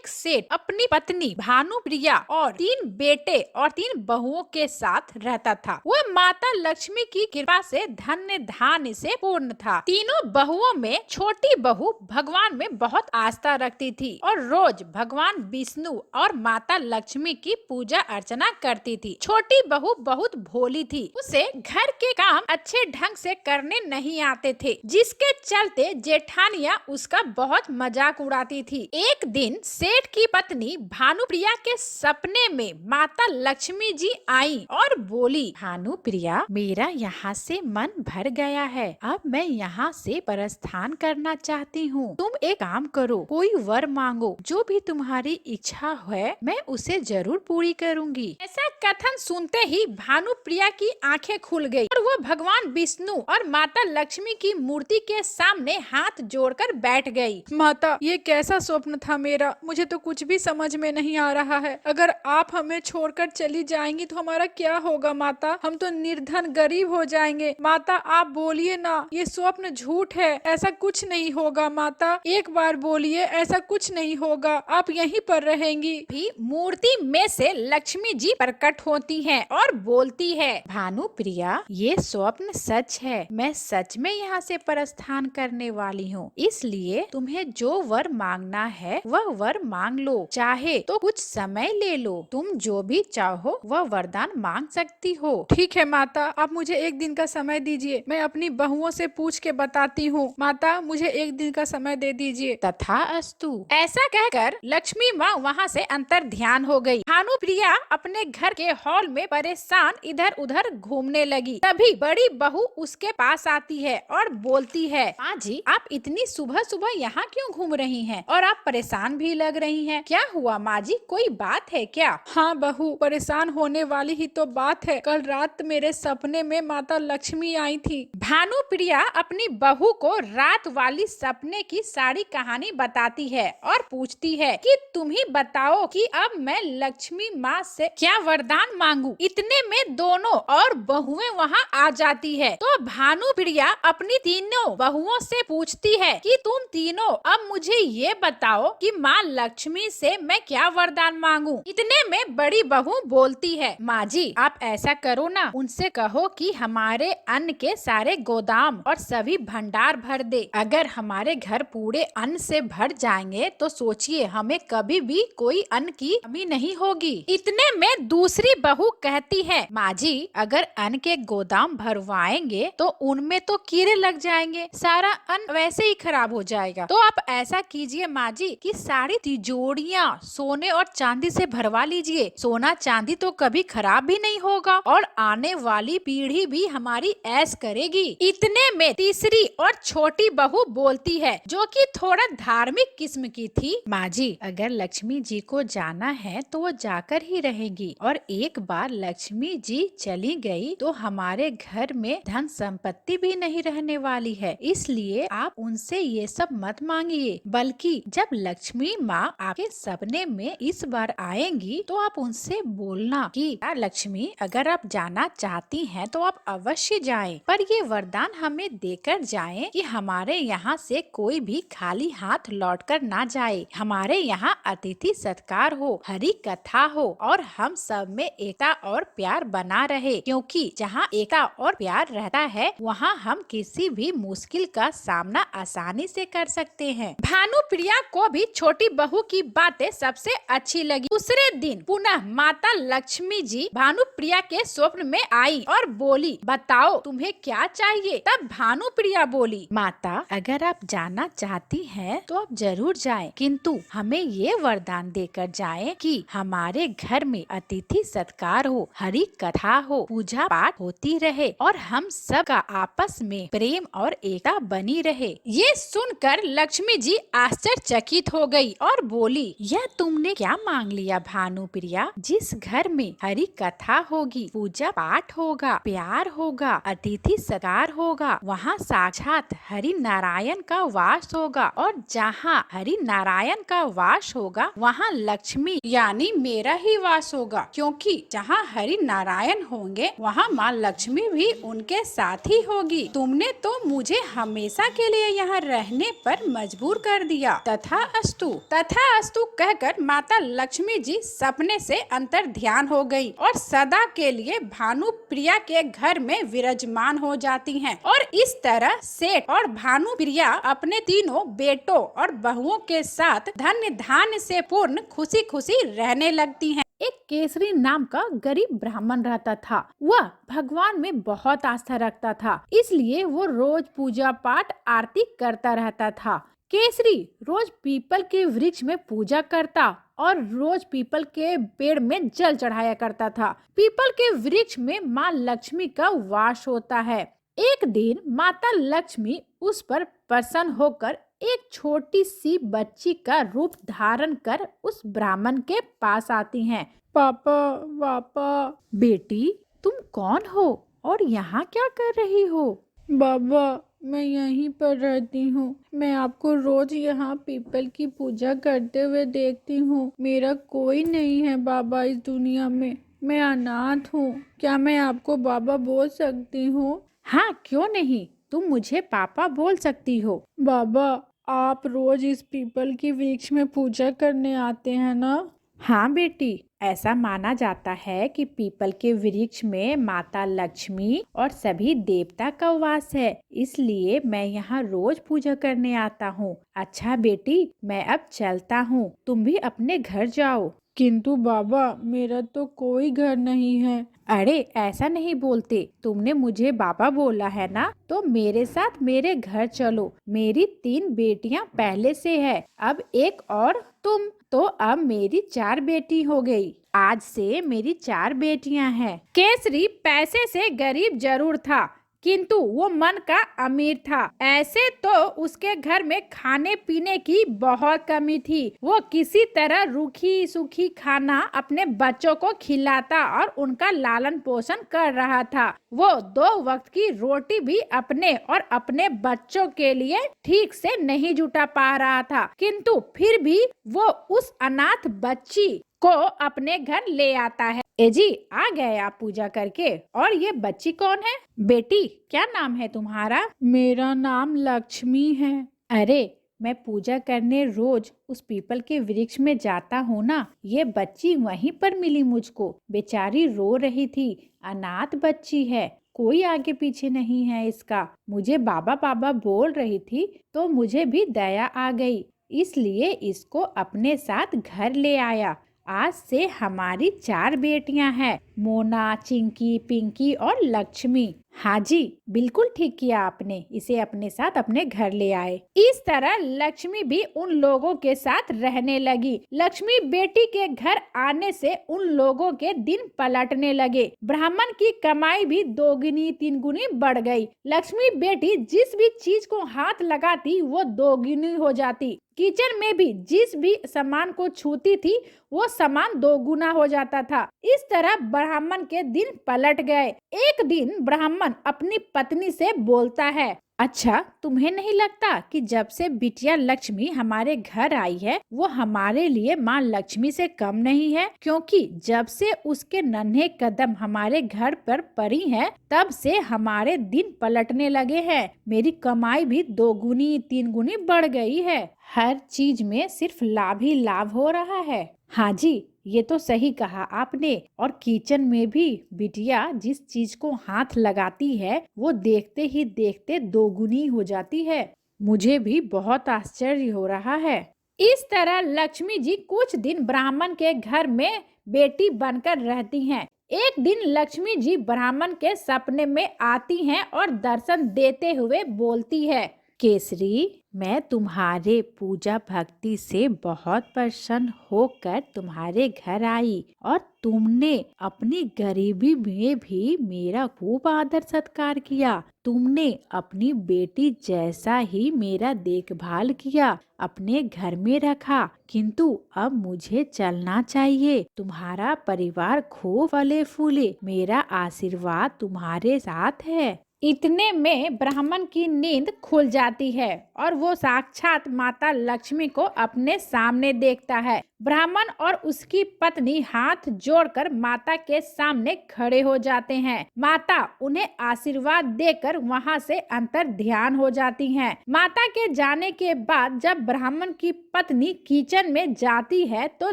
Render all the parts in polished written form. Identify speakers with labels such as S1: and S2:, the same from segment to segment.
S1: सेठ अपनी पत्नी भानुप्रिया और 3 बेटे और 3 बहुओं के साथ रहता था। वह माता लक्ष्मी की कृपा से धन्य धान्य से पूर्ण था। तीनों बहुओं में छोटी बहू भगवान में बहुत आस्था रखती थी और रोज भगवान विष्णु और माता लक्ष्मी की पूजा अर्चना करती थी। छोटी बहू बहुत भोली थी, उसे घर के काम अच्छे ढंग से करने नहीं आते थे, जिसके चलते जेठानियां उसका बहुत मजाक उड़ाती थी। एक दिन सेठ की पत्नी भानुप्रिया के सपने में माता लक्ष्मी जी आई और बोली, भानुप्रिया, मेरा यहाँ से मन भर गया है, अब मैं यहाँ से प्रस्थान करना चाहती हूँ। तुम एक काम करो, कोई वर मांगो, जो भी तुम्हारी इच्छा है मैं उसे जरूर पूरी करूँगी। ऐसा कथन सुनते ही भानुप्रिया की आंखें खुल गई और वो भगवान विष्णु और माता लक्ष्मी की मूर्ति के सामने हाथ जोड़कर बैठ गई।
S2: माता, ये कैसा स्वप्न था मेरा, मुझे तो कुछ भी समझ में नहीं आ रहा है। अगर आप हमें छोड़कर चली जाएंगी तो हमारा क्या होगा माता? हम तो निर्धन गरीब हो जाएंगे। माता आप बोलिए ना, ये स्वप्न झूठ है, ऐसा कुछ नहीं होगा माता। एक बार बोलिए, ऐसा कुछ नहीं होगा, आप यहीं पर रहेंगी।
S1: भी मूर्ति में से लक्ष्मी जी प्रकट होती हैं और बोलती है, भानुप्रिया, ये स्वप्न सच है, मैं सच में यहाँ से प्रस्थान करने वाली हूँ, इसलिए तुम्हें जो वर मांगना है वह वर मांग लो, चाहे तो कुछ समय ले लो, तुम जो भी चाहो वह वरदान मांग सकती हो।
S2: ठीक है माता, आप मुझे एक दिन का समय दीजिए, मैं अपनी बहुओं से पूछ के बताती हूँ। माता, मुझे एक दिन का समय दे दीजिए।
S1: तथास्तु। ऐसा कहकर लक्ष्मी माँ वहाँ से अंतर ध्यान हो गई। भानुप्रिया अपने घर के हॉल में परेशान इधर उधर घूमने लगी। तभी बड़ी बहू उसके पास आती है और बोलती है, माँ जी, आप इतनी सुबह सुबह यहाँ क्यों घूम रही हैं? और आप परेशान भी लग रही हैं। क्या हुआ माँ जी, कोई बात है क्या?
S2: हाँ बहू, परेशान होने वाली ही तो बात है। कल रात मेरे सपने में माता लक्ष्मी आई थी।
S1: भानुप्रिया अपनी बहू को रात वाली सपने की सारी कहानी बताती है और पूछती है कि तुम ही बताओ कि अब मैं लक्ष्मी माँ से क्या वरदान मांगू। इतने में दोनों और बहुएं वहाँ आ जाती है तो भानुप्रिया अपनी तीनों बहुओं से पूछती है कि तुम तीनों अब मुझे ये बताओ कि माँ लक्ष्मी से मैं क्या वरदान मांगू। इतने में बड़ी बहू बोलती है, माँ जी, आप ऐसा करो ना, उनसे कहो कि हमारे अन्न के सारे गोदाम और सभी भंडार भर दे। अगर हमारे घर पूरे अन्न से भर जाएंगे तो सोचिए हमें कभी भी कोई अन्न की कमी नहीं होगी। इतने में दूसरी बहू कहती है, माँ जी, अगर अन्न के गोदाम भरवाएंगे तो उनमें तो कीड़े लग जाएंगे, सारा अन्न वैसे ही खराब हो जाएगा। तो आप ऐसा कीजिए माँ जी कि सारी तिजोरियाँ सोने और चांदी से भरवा लीजिए। सोना चांदी तो कभी खराब भी नहीं होगा और आने वाली पीढ़ी भी हमारी ऐश करेगी। इतने में तीसरी और छोटी बहू बोलती है, जो कि थोड़ा धार्मिक किस्म की थी, माँ जी, अगर लक्ष्मी जी को जाना है तो वो जाकर ही रहेगी और एक बार लक्ष्मी जी चली गई तो हमारे घर में धन संपत्ति भी नहीं रहने वाली है, इसलिए आप उनसे ये सब मत मांगिए, बल्कि जब लक्ष्मी माँ आपके सपने में इस बार आएंगी तो आप उनसे बोलना कि लक्ष्मी, अगर आप जाना चाहती हैं तो आप अवश्य जाएं, पर ये वरदान हमें देकर जाएं कि हमारे यहाँ से कोई भी खाली हाथ लौटकर ना जाए। हमारे यहाँ अतिथि सत्कार हो, हरी कथा हो और हम सब में एकता और प्यार बना रहे, क्योंकि जहाँ एकता और प्यार रहता है वहाँ हम किसी भी मुश्किल का सामना आसानी से कर सकते हैं। भानुप्रिया को भी छोटी बहू की बातें सबसे अच्छी लगी। दूसरे दिन पुनः माता लक्ष्मी जी भानुप्रिया के स्वप्न में आई और बोली, बताओ तुम्हें क्या चाहिए। तब भानुप्रिया बोली, माता, अगर आप जाना चाहती हैं तो आप जरूर जाएं, किंतु हमें ये वरदान देकर जाएं कि हमारे घर में अतिथि सत्कार हो, हरी कथा हो, पूजा पाठ होती रहे और हम सब का आपस में प्रेम और एकता बनी रहे। ये सुनकर लक्ष्मी जी आश्चर्यचकित हो गई और बोली, यह तुमने क्या मांग लिया भानुप्रिया? जिस घर में हरी कथा होगी, पूजा पाठ होगा, प्यार होगा, अतिथि सत्कार होगा, वहाँ साक्षात हरि नारायण का वास होगा और जहाँ हरि नारायण का वास होगा वहाँ लक्ष्मी यानी मेरा ही वास होगा, क्योंकि जहाँ हरि नारायण होंगे वहाँ माँ लक्ष्मी लक्ष्मी भी उनके साथ ही होगी। तुमने तो मुझे हमेशा के लिए यहाँ रहने पर मजबूर कर दिया। तथा अस्तु कहकर माता लक्ष्मी जी सपने से अंतर ध्यान हो गई और सदा के लिए भानुप्रिया के घर में विराजमान हो जाती हैं। और इस तरह सेठ और भानुप्रिया अपने तीनों बेटों और बहुओं के साथ धन्य धान्य से पूर्ण खुशी खुशी रहने लगती हैं। एक केसरी नाम का गरीब ब्राह्मण रहता था। वह भगवान में बहुत आस्था रखता था, इसलिए वो रोज पूजा पाठ आरती करता रहता था। केसरी रोज पीपल के वृक्ष में पूजा करता और रोज पीपल के पेड़ में जल चढ़ाया करता था। पीपल के वृक्ष में माँ लक्ष्मी का वास होता है। एक दिन माता लक्ष्मी उस पर प्रसन्न होकर एक छोटी सी बच्ची का रूप धारण कर उस ब्राह्मण के पास आती हैं।
S2: पापा।
S1: बेटी, तुम कौन हो और यहाँ क्या कर रही हो?
S2: बाबा, मैं यहीं पर रहती हूँ। मैं आपको रोज यहाँ पीपल की पूजा करते हुए देखती हूँ। मेरा कोई नहीं है बाबा इस दुनिया में। मैं अनाथ हूँ। क्या मैं आपको बाबा बोल सकती हूँ?
S1: हाँ, क्यों नहीं, तुम मुझे पापा बोल सकती हो।
S2: बाबा, आप रोज इस पीपल की वृक्ष में पूजा करने आते हैं ना?
S1: हाँ बेटी, ऐसा माना जाता है कि पीपल के वृक्ष में माता लक्ष्मी और सभी देवता का वास है, इसलिए मैं यहाँ रोज पूजा करने आता हूँ। अच्छा बेटी, मैं अब चलता हूँ, तुम भी अपने घर जाओ।
S2: किंतु बाबा, मेरा तो कोई घर नहीं है।
S1: अरे ऐसा नहीं बोलते, तुमने मुझे बाबा बोला है ना, तो मेरे साथ मेरे घर चलो। मेरी 3 बेटियां पहले से है, अब एक और तुम, तो अब मेरी 4 बेटी हो गई। आज से मेरी 4 बेटियां हैं। केसरी पैसे से गरीब जरूर था, किंतु वो मन का अमीर था। ऐसे तो उसके घर में खाने पीने की बहुत कमी थी। वो किसी तरह रूखी सूखी खाना अपने बच्चों को खिलाता और उनका लालन पोषण कर रहा था। वो 2 वक्त की रोटी भी अपने और अपने बच्चों के लिए ठीक से नहीं जुटा पा रहा था, किंतु फिर भी वो उस अनाथ बच्ची को अपने घर ले आता है। ए जी, आ गए आप पूजा करके। और ये बच्ची कौन है? बेटी, क्या नाम है तुम्हारा?
S2: मेरा नाम लक्ष्मी है।
S1: अरे, मैं पूजा करने रोज उस पीपल के वृक्ष में जाता हूँ ना, ये बच्ची वहीं पर मिली मुझको। बेचारी रो रही थी, अनाथ बच्ची है, कोई आगे पीछे नहीं है इसका। मुझे बाबा बाबा बोल रही थी तो मुझे भी दया आ गई, इसलिए इसको अपने साथ घर ले आया। आज से हमारी 4 बेटियां हैं, मोना, चिंकी, पिंकी और लक्ष्मी। हाँ जी, बिल्कुल ठीक किया आपने, इसे अपने साथ अपने घर ले आए। इस तरह लक्ष्मी भी उन लोगों के साथ रहने लगी। लक्ष्मी बेटी के घर आने से उन लोगों के दिन पलटने लगे। ब्राह्मण की कमाई भी 2 गुनी 3 गुनी बढ़ गई। लक्ष्मी बेटी जिस भी चीज को हाथ लगाती वो 2 गुनी हो जाती। किचन में भी जिस भी सामान को छूती थी वो सामान 2 गुना हो जाता था। इस तरह ब्राह्मण के दिन पलट गए। एक दिन ब्राह्मण अपनी पत्नी से बोलता है, अच्छा, तुम्हें नहीं लगता कि जब से बिटिया लक्ष्मी हमारे घर आई है वो हमारे लिए माँ लक्ष्मी से कम नहीं है? क्योंकि जब से उसके नन्हे कदम हमारे घर पर पड़ी हैं, तब से हमारे दिन पलटने लगे हैं। मेरी कमाई भी 2 गुनी 3 गुनी बढ़ गई है। हर चीज में सिर्फ लाभ ही लाभ हो रहा है। हाँ जी, ये तो सही कहा आपने। और किचन में भी बिटिया जिस चीज को हाथ लगाती है वो देखते ही देखते 2 गुनी हो जाती है। मुझे भी बहुत आश्चर्य हो रहा है। इस तरह लक्ष्मी जी कुछ दिन ब्राह्मण के घर में बेटी बनकर रहती हैं। एक दिन लक्ष्मी जी ब्राह्मण के सपने में आती हैं और दर्शन देते हुए बोलती है, केसरी, मैं तुम्हारे पूजा भक्ति से बहुत प्रसन्न होकर तुम्हारे घर आई और तुमने अपनी गरीबी में भी मेरा खूब आदर सत्कार किया। तुमने अपनी बेटी जैसा ही मेरा देखभाल किया, अपने घर में रखा। किंतु अब मुझे चलना चाहिए। तुम्हारा परिवार खूब फले फूले, मेरा आशीर्वाद तुम्हारे साथ है। इतने में ब्राह्मण की नींद खुल जाती है और वो साक्षात माता लक्ष्मी को अपने सामने देखता है। ब्राह्मण और उसकी पत्नी हाथ जोड़कर माता के सामने खड़े हो जाते हैं। माता उन्हें आशीर्वाद देकर वहां से अंतर ध्यान हो जाती हैं। माता के जाने के बाद जब ब्राह्मण की पत्नी किचन में जाती है तो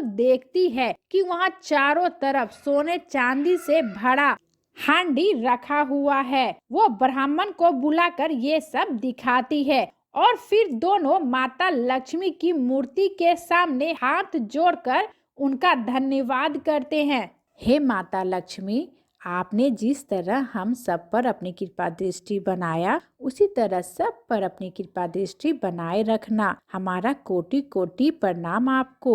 S1: देखती है कि वहां चारों तरफ सोने चांदी से भरा हांडी रखा हुआ है। वो ब्राह्मण को बुलाकर ये सब दिखाती है और फिर दोनों माता लक्ष्मी की मूर्ति के सामने हाथ जोड़कर उनका धन्यवाद करते हैं। हे माता लक्ष्मी, आपने जिस तरह हम सब पर अपनी कृपा दृष्टि बनाया, उसी तरह सब पर अपनी कृपा दृष्टि बनाए रखना। हमारा कोटि कोटि प्रणाम आपको।